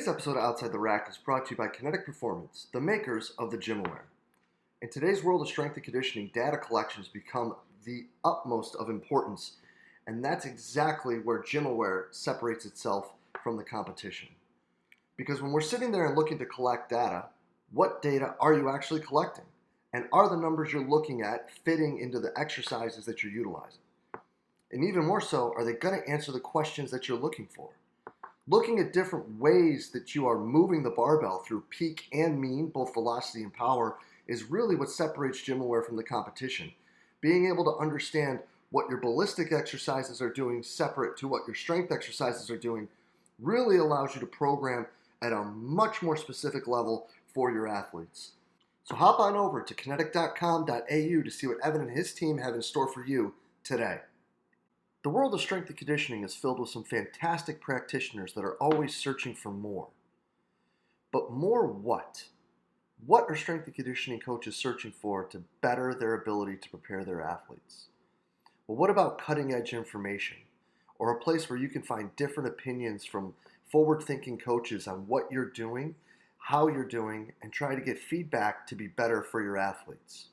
Today's episode of Outside the Rack is brought to you by Kinetic Performance, the makers of the Gymaware. In today's world of strength and conditioning, data collections become the utmost of importance, and that's exactly where Gymaware separates itself from the competition. Because when we're sitting there and looking to collect data, what data are you actually collecting? And are the numbers you're looking at fitting into the exercises that you're utilizing? And even more so, are they going to answer the questions that you're looking for? Looking at different ways that you are moving the barbell through peak and mean, both velocity and power, is really what separates Gymaware from the competition. Being able to understand what your ballistic exercises are doing separate to what your strength exercises are doing really allows you to program at a much more specific level for your athletes. So hop on over to kinetic.com.au to see what Evan and his team have in store for you today. The world of strength and conditioning is filled with some fantastic practitioners that are always searching for more. But more what? What are strength and conditioning coaches searching for to better their ability to prepare their athletes? Well, what about cutting-edge information? Or a place where you can find different opinions from forward-thinking coaches on what you're doing, how you're doing, and try to get feedback to be better for your athletes?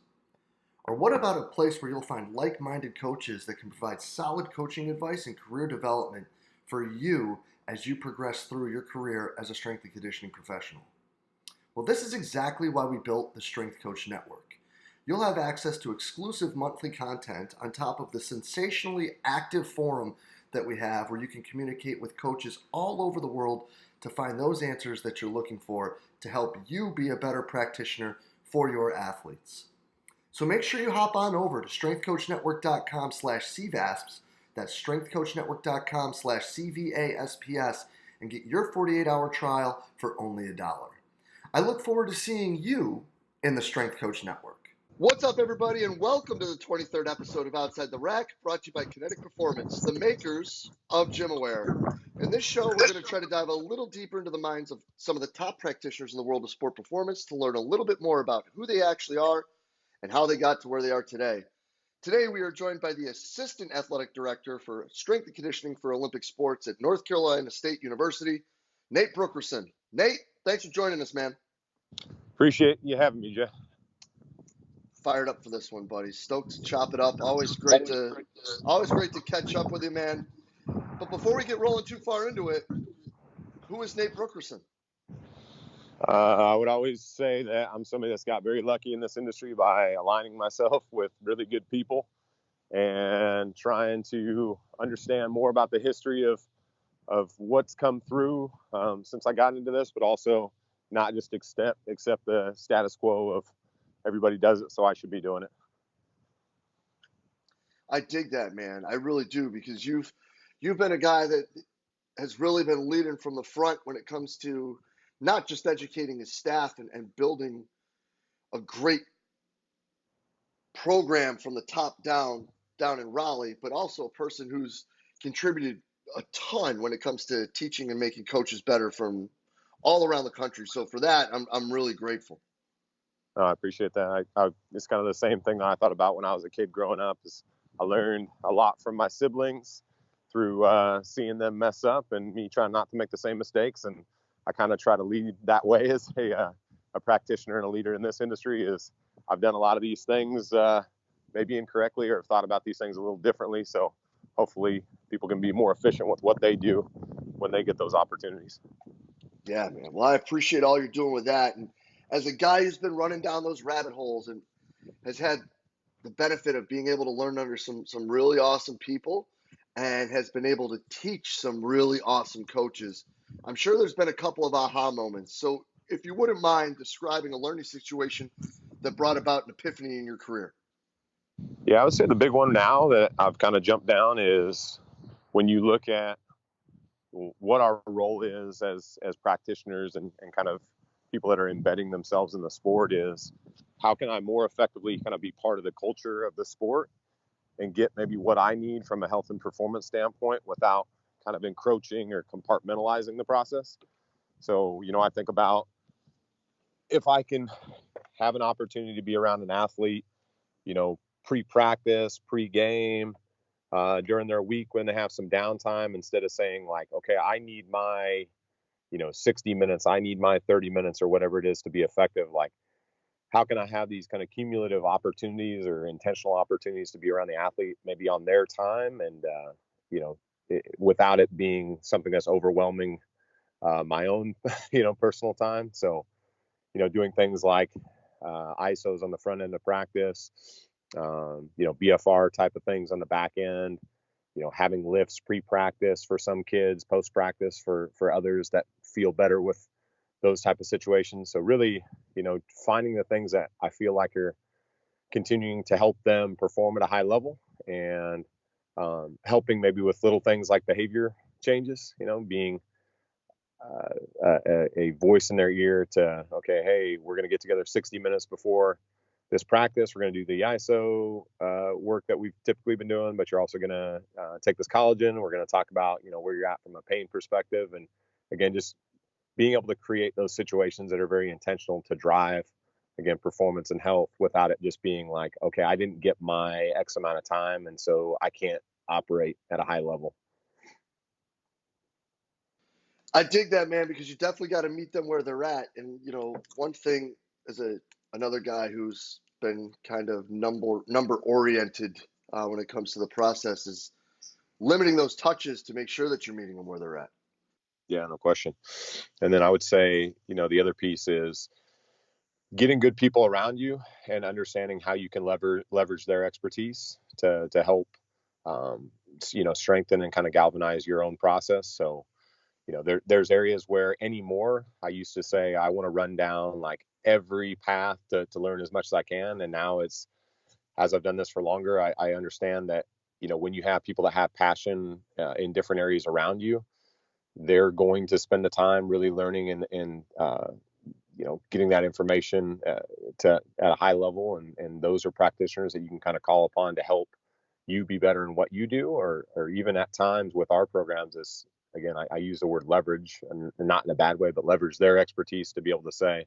Or what about a place where you'll find like-minded coaches that can provide solid coaching advice and career development for you as you progress through your career as a strength and conditioning professional? Well, this is exactly why we built the Strength Coach Network. You'll have access to exclusive monthly content on top of the sensationally active forum that we have where you can communicate with coaches all over the world to find those answers that you're looking for to help you be a better practitioner for your athletes. So make sure you hop on over to strengthcoachnetwork.com/CVASPs, that's strengthcoachnetwork.com/CVASPS, and get your 48-hour trial for only $1. I look forward to seeing you in the Strength Coach Network. What's up, everybody, and welcome to the 23rd episode of Outside the Rack, brought to you by Kinetic Performance, the makers of Gymaware. In this show, we're going to try to dive a little deeper into the minds of some of the top practitioners in the world of sport performance to learn a little bit more about who they actually are and how they got to where they are today. Today, we are joined by the Assistant Athletic Director for Strength and Conditioning for Olympic Sports at North Carolina State University, Nate Brookreson. Nate, thanks for joining us, man. Appreciate you having me, Jay. Fired up for this one, buddy. Stoked to chop it up. Always great to catch up with you, man. But before we get rolling too far into it, who is Nate Brookreson? I would always say that I'm somebody that's got very lucky in this industry by aligning myself with really good people and trying to understand more about the history of what's come through since I got into this, but also not just accept the status quo of everybody does it, so I should be doing it. I dig that, man. I really do, because you've been a guy that has really been leading from the front when it comes to not just educating his staff and building a great program from the top down in Raleigh, but also a person who's contributed a ton when it comes to teaching and making coaches better from all around the country. So for that, I'm really grateful. I appreciate that. It's kind of the same thing that I thought about when I was a kid growing up. Is I learned a lot from my siblings through seeing them mess up and me trying not to make the same mistakes. And I kind of try to lead that way as a practitioner and a leader in this industry. Is I've done a lot of these things maybe incorrectly or have thought about these things a little differently. So hopefully people can be more efficient with what they do when they get those opportunities. Yeah, man. Well, I appreciate all you're doing with that. And as a guy who's been running down those rabbit holes and has had the benefit of being able to learn under some really awesome people and has been able to teach some really awesome coaches, I'm sure there's been a couple of aha moments. So if you wouldn't mind describing a learning situation that brought about an epiphany in your career. Yeah, I would say the big one now that I've kind of jumped down is when you look at what our role is as practitioners and kind of people that are embedding themselves in the sport is how can I more effectively kind of be part of the culture of the sport and get maybe what I need from a health and performance standpoint without kind of encroaching or compartmentalizing the process. So, I think about if I can have an opportunity to be around an athlete, pre-practice, pre-game, during their week when they have some downtime, instead of saying like, okay, I need my 60 minutes, I need my 30 minutes or whatever it is to be effective. Like, how can I have these kind of cumulative opportunities or intentional opportunities to be around the athlete, maybe on their time, and without it being something that's overwhelming my own personal time. So doing things like ISOs on the front end of practice, BFR type of things on the back end, having lifts pre-practice for some kids, post-practice for others that feel better with those type of situations. So really, finding the things that I feel like are continuing to help them perform at a high level, and helping maybe with little things like behavior changes, being a voice in their ear to, okay, hey, we're going to get together 60 minutes before this practice. We're going to do the ISO work that we've typically been doing, but you're also going to take this collagen. We're going to talk about, where you're at from a pain perspective. And again, just being able to create those situations that are very intentional to drive, again, performance and health, without it just being like, okay, I didn't get my X amount of time, and so I can't operate at a high level. I dig that, man, because you definitely got to meet them where they're at. And, one thing as another guy who's been kind of number oriented when it comes to the process is limiting those touches to make sure that you're meeting them where they're at. Yeah, no question. And then I would say, the other piece is getting good people around you and understanding how you can leverage their expertise to help, strengthen and kind of galvanize your own process. So, there's areas where anymore, I used to say, I want to run down like every path to learn as much as I can. And now it's, as I've done this for longer, I understand that, when you have people that have passion in different areas around you, they're going to spend the time really learning and getting that information at a high level. And those are practitioners that you can kind of call upon to help you be better in what you do, or even at times with our programs is, again, I use the word leverage, and not in a bad way, but leverage their expertise to be able to say,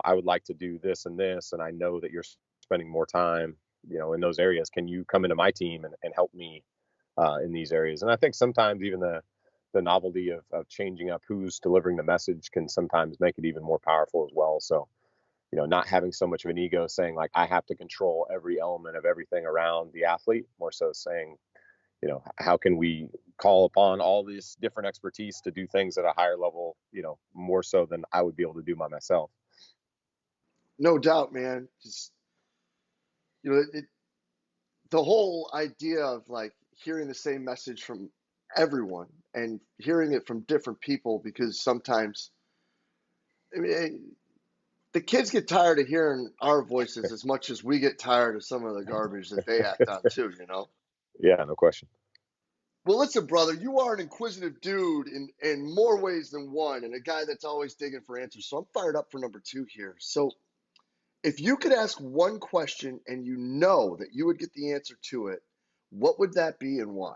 I would like to do this and this, and I know that you're spending more time, in those areas. Can you come into my team and help me in these areas? And I think sometimes even the novelty of changing up who's delivering the message can sometimes make it even more powerful as well. So, not having so much of an ego saying like, I have to control every element of everything around the athlete, more so saying, how can we call upon all this different expertise to do things at a higher level, more so than I would be able to do by myself. No doubt, man. Just, the whole idea of like hearing the same message from everyone and hearing it from different people, because sometimes, I mean, the kids get tired of hearing our voices as much as we get tired of some of the garbage that they act on too, Yeah, no question. Well, listen, brother, you are an inquisitive dude in more ways than one, and a guy that's always digging for answers. So I'm fired up for number 2 here. So if you could ask one question and you know that you would get the answer to it, what would that be and why?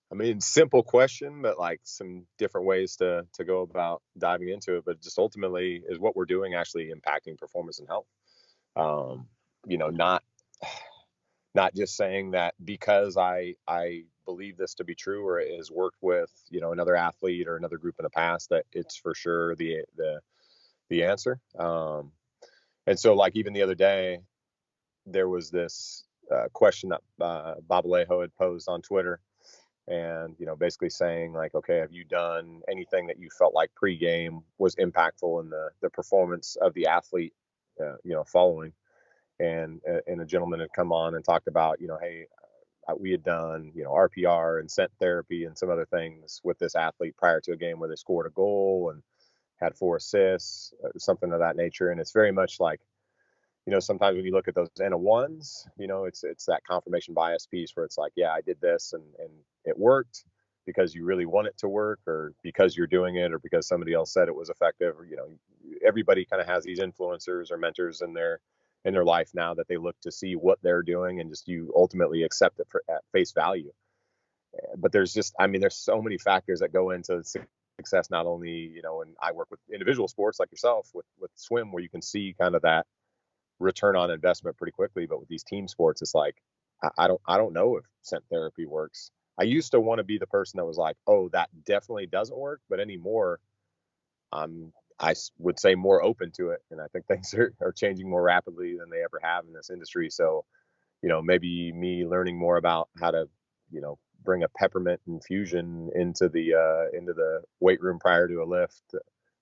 I mean, simple question, but like some different ways to go about diving into it. But just ultimately, is what we're doing actually impacting performance and health? Not just saying that because I believe this to be true, or it has worked with another athlete or another group in the past, that it's for sure the answer. And so, like, even the other day, there was this question that Bob Alejo had posed on Twitter, and basically saying like, okay, have you done anything that you felt like pregame was impactful in the performance of the athlete, following? And a gentleman had come on and talked about, hey, we had done RPR and scent therapy and some other things with this athlete prior to a game where they scored a goal and had 4 assists, something of that nature. And it's very much like, sometimes when you look at those N of ones, it's that confirmation bias piece where it's like, yeah, I did this and it worked because you really want it to work, or because you're doing it, or because somebody else said it was effective. Or, everybody kind of has these influencers or mentors in their life now that they look to see what they're doing, and just you ultimately accept it at face value. But there's so many factors that go into success, not only, and I work with individual sports like yourself with swim, where you can see kind of that return on investment pretty quickly. But with these team sports, it's like, I don't know if scent therapy works. I used to want to be the person that was like, oh, that definitely doesn't work. But anymore, would say more open to it. And I think things are changing more rapidly than they ever have in this industry. So, maybe me learning more about how to, bring a peppermint infusion into the weight room prior to a lift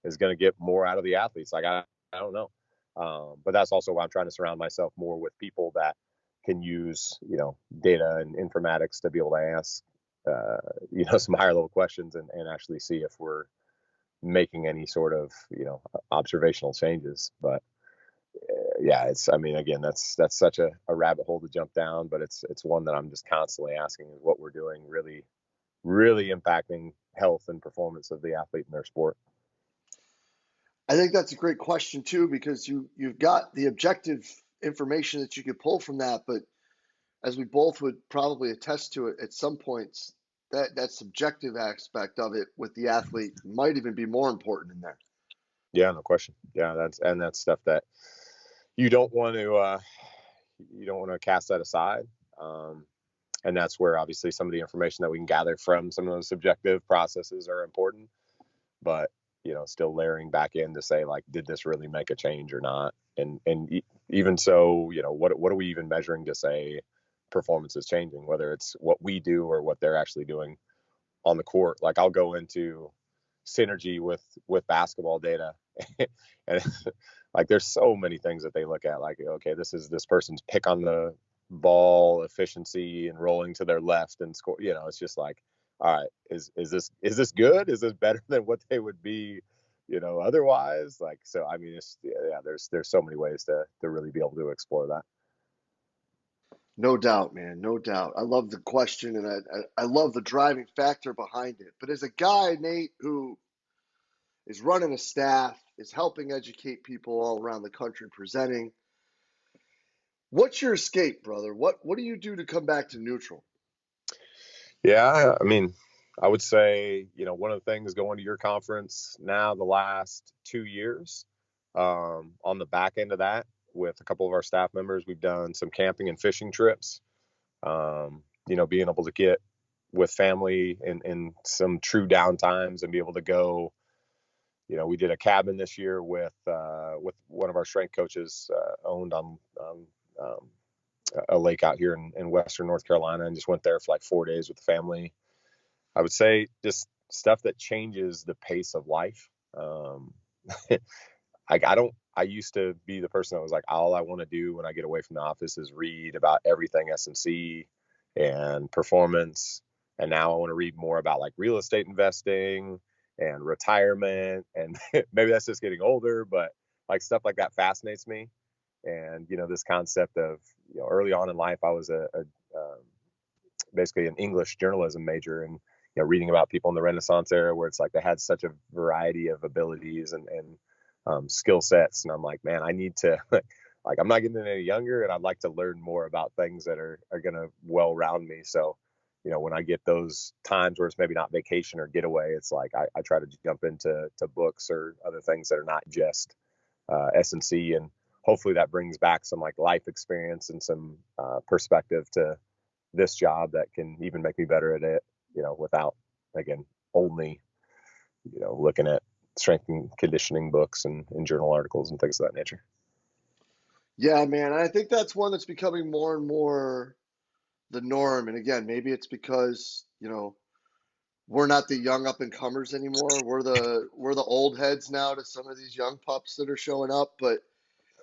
is going to get more out of the athletes. Like, I don't know. But that's also why I'm trying to surround myself more with people that can use, data and informatics to be able to ask, some higher level questions and actually see if we're making any sort of, observational changes. But yeah, again, that's such a rabbit hole to jump down, but it's one that I'm just constantly asking, is what we're doing really, really impacting health and performance of the athlete in their sport? I think that's a great question too, because you've got the objective information that you could pull from that, but as we both would probably attest to it at some points, that subjective aspect of it with the athlete might even be more important in there. Yeah, no question. Yeah, that's stuff that you don't want to cast that aside. And that's where obviously some of the information that we can gather from some of those subjective processes are important. But still layering back in to say, like, did this really make a change or not? And even so, what are we even measuring to say performance is changing, whether it's what we do or what they're actually doing on the court? Like, I'll go into synergy with basketball data and like, there's so many things that they look at, like, okay, this is this person's pick on the ball efficiency and rolling to their left and score. It's just like, all right, is this good? Is this better than what they would be, otherwise? Like, so I mean, there's so many ways to really be able to explore that. No doubt, man. No doubt. I love the question, and I love the driving factor behind it. But as a guy, Nate, who is running a staff, is helping educate people all around the country, presenting, what's your escape, brother? What do you do to come back to neutral? Yeah, I mean, I would say, one of the things going to your conference now, the last 2 years, on the back end of that, with a couple of our staff members, we've done some camping and fishing trips. Being able to get with family in some true downtimes and be able to go. We did a cabin this year with one of our strength coaches, owned on a lake out here in Western North Carolina, and just went there for like 4 days with the family. I would say just stuff that changes the pace of life. I used to be the person that was like, all I want to do when I get away from the office is read about everything S&C and performance. And now I want to read more about like real estate investing and retirement. And maybe that's just getting older, but like stuff like that fascinates me. And, this concept of, early on in life, I was basically an English journalism major, and, reading about people in the Renaissance era where it's like they had such a variety of abilities and skill sets. And I'm like, man, I need to, like, I'm not getting any younger, and I'd like to learn more about things that are going to well round me. So, when I get those times where it's maybe not vacation or getaway, it's like I try to jump into books or other things that are not just S&C, and hopefully that brings back some like life experience and some perspective to this job that can even make me better at it, without, again, only, looking at strength and conditioning books and journal articles and things of that nature. Yeah, man. I think that's one that's becoming more and more the norm. And again, maybe it's because, we're not the young up and comers anymore. We're the old heads now to some of these young pups that are showing up. But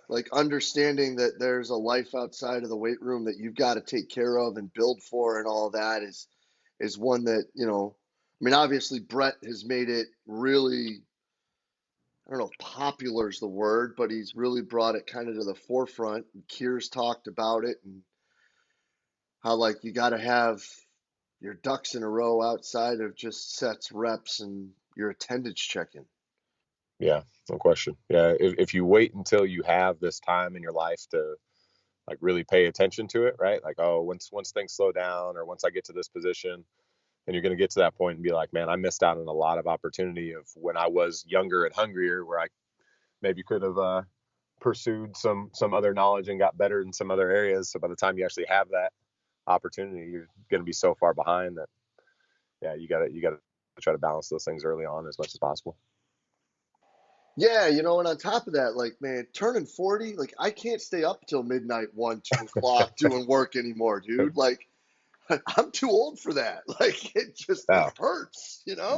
like understanding that there's a life outside of the weight room that you've got to take care of and build for and all that is one that, I mean, obviously Brett has made it really, I don't know if popular is the word, but he's really brought it kind of to the forefront. And Keir's talked about it and how like you got to have your ducks in a row outside of just sets, reps, and your attendance check-in. Yeah, no question. Yeah, if you wait until you have this time in your life to like really pay attention to it, right? Like, oh, once things slow down, or once I get to this position, and you're going to get to that point and be like, man, I missed out on a lot of opportunity of when I was younger and hungrier, where I maybe could have pursued some other knowledge and got better in some other areas. So by the time you actually have that opportunity, you're going to be so far behind that, yeah, you got to try to balance those things early on as much as possible. Yeah, you know, and on top of that, like, man, turning 40, like, I can't stay up till midnight, 1, 2 o'clock doing work anymore, dude. Like, I'm too old for that. Like, it Now, hurts, you know?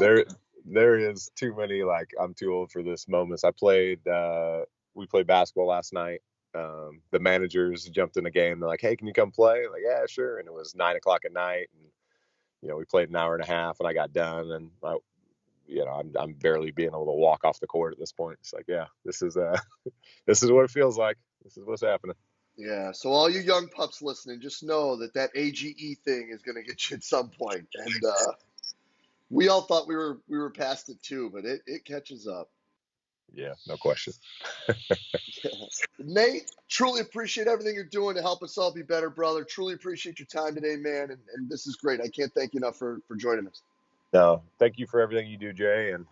there is too many, like, I'm too old for this moments. We played basketball last night. The managers jumped in the game. They're like, "Hey, can you come play?" Like, "Yeah, sure." And it was 9 o'clock at night, and we played an hour and a half, and I got done, and I'm barely being able to walk off the court at this point. It's like, yeah, this is this is what it feels like. This is what's happening. Yeah, so all you young pups listening, just know that AGE thing is going to get you at some point. And we all thought we were past it too, but it catches up. Yeah, no question. Nate, truly appreciate everything you're doing to help us all be better, brother. Truly appreciate your time today, man. And this is great. I can't thank you enough for joining us. No, thank you for everything you do, Jay, and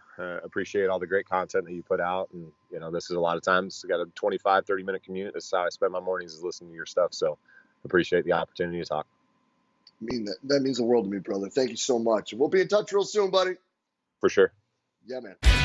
appreciate all the great content that you put out. And, this is a lot of times I got a 25, 30-minute commute. This is how I spend my mornings, is listening to your stuff. So appreciate the opportunity to talk. I mean, that means the world to me, brother. Thank you so much. And we'll be in touch real soon, buddy. For sure. Yeah, man.